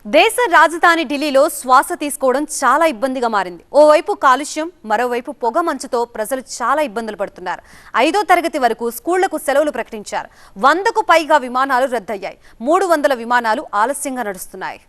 దేశ రాజధాని ఢిల్లీలో శ్వాస తీసుకోవడం చాలా ఇబ్బందిగా మారింది. ఓవైపు కాలుష్యం, మరోవైపు పొగ మంచుతో ప్రజలు చాలా ఇబ్బందులు పడుతున్నారు. 5వ తరగతి వరకు స్కూళ్లకు సెలవులు ప్రకటించారు. 100కు పైగా విమానాలు రద్దయ్యాయి. 300 విమానాలు ఆలస్యంగా నడుస్తున్నాయి.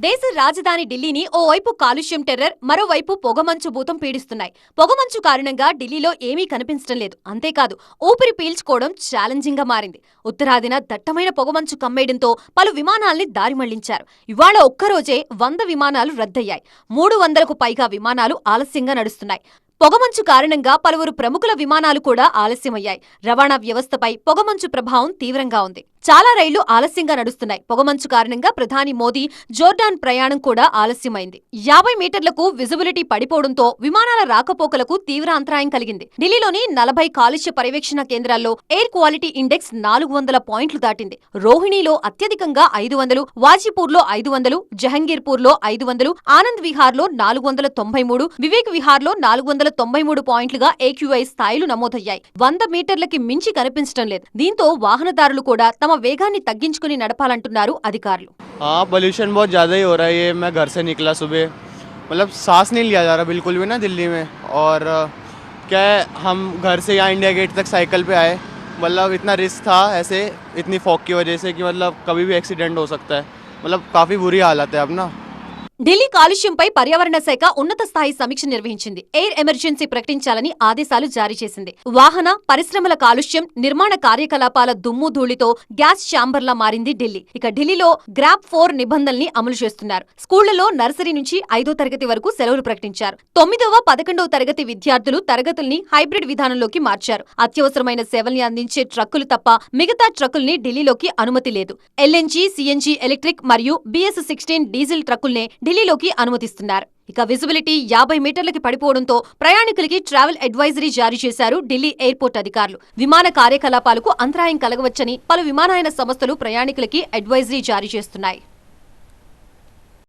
దేశ రాజధాని ఢిల్లీని ఓవైపు కాలుష్యం టెర్రర్, మరోవైపు పొగమంచు భూతం పీడిస్తున్నాయి. పొగమంచు కారణంగా ఢిల్లీలో ఏమీ కనిపించడం లేదు. అంతేకాదు, ఊపిరి పీల్చుకోవడం ఛాలెంజింగ్ గా మారింది. ఉత్తరాదిన దట్టమైన పొగమంచు కమ్మేయడంతో పలు విమానాల్ని దారి మళ్లించారు. ఇవాళ ఒక్కరోజే 100 విమానాలు రద్దయ్యాయి. 300కు పైగా విమానాలు ఆలస్యంగా నడుస్తున్నాయి. పొగమంచు కారణంగా పలువురు ప్రముఖుల విమానాలు కూడా ఆలస్యమయ్యాయి. రవాణా వ్యవస్థపై పొగమంచు ప్రభావం తీవ్రంగా ఉంది. చాలా రైళ్లు ఆలస్యంగా నడుస్తున్నాయి. పొగమంచు కారణంగా ప్రధాని మోదీ జోర్డాన్ ప్రయాణం కూడా ఆలస్యమైంది. 50 మీటర్లకు విజిబిలిటీ పడిపోవడంతో విమానాల రాకపోకలకు తీవ్ర అంతరాయం కలిగింది. ఢిల్లీలోని 40 కాలుష్య పర్యవేక్షణ కేంద్రాల్లో ఎయిర్ క్వాలిటీ ఇండెక్స్ 400 పాయింట్లు దాటింది. రోహిణిలో అత్యధికంగా 500, వాజీపూర్లో 500, జహంగీర్పూర్లో 500, ఆనంద్ విహార్లో 493, వివేక్ విహార్లో 493 పాయింట్లుగా AQI స్థాయిలు నమోదయ్యాయి. 100 మీటర్లకి మించి కనిపించడం లేదు. దీంతో వాహనదారులు కూడా తమ వేగాన్ని తగ్గించుకుని నడపాలంటున్నారు అధికారులు. పొల్యూషన్ बहुत ज़्यादा ही हो रहा है। ये मैं घर से निकला सुबह, मतलब सांस नहीं लिया जा रहा बिल्कुल भी ना दिल्ली में। और क्या है, हम घर से यहाँ इंडिया गेट तक साइकिल पे आए, मतलब इतना रिस्क था ऐसे, इतनी फॉग की वजह से कि मतलब कभी भी एक्सीडेंट हो सकता है। मतलब काफ़ी बुरी हालत है अब ना। ఢిల్లీ కాలుష్యంపై పర్యావరణ శాఖ ఉన్నత స్థాయి సమీక్ష నిర్వహించింది. ఎయిర్ ఎమర్జెన్సీ ప్రకటించాలని ఆదేశాలు జారీ చేసింది. వాహన, పరిశ్రమల కాలుష్యం, నిర్మాణ కార్యకలాపాల దుమ్ము ధూళితో గ్యాస్ ఛాంబర్లా మారింది ఢిల్లీ. ఇక ఢిల్లీలో గ్రాప్ 4 నిబంధనల్ని అమలు చేస్తున్నారు. స్కూళ్లలో నర్సరీ నుంచి 5వ తరగతి వరకు సెలవులు ప్రకటించారు. 9వ, 11వ తరగతి విద్యార్థులు తరగతుల్ని హైబ్రిడ్ విధానంలోకి మార్చారు. అత్యవసరమైన సేవల్ని అందించే ట్రక్కులు తప్ప మిగతా ట్రక్కుల్ని ఢిల్లీలోకి అనుమతి లేదు. LNG, CNG ఎలక్ట్రిక్ మరియు BS-16 డీజిల్ ట్రక్కుల్నే ఢిల్లీలోకి అనుమతిస్తున్నారు. ఇక విజిబిలిటీ 50 మీటర్లకి పడిపోవడంతో ప్రయాణికులకి ట్రావెల్ అడ్వైజరీ జారీ చేశారు ఢిల్లీ ఎయిర్పోర్ట్ అధికారులు. విమాన కార్యకలాపాలకు అంతరాయం కలగవచ్చని పలు విమానయాన సంస్థలు ప్రయాణికులకి అడ్వైజరీ జారీ చేస్తున్నాయి.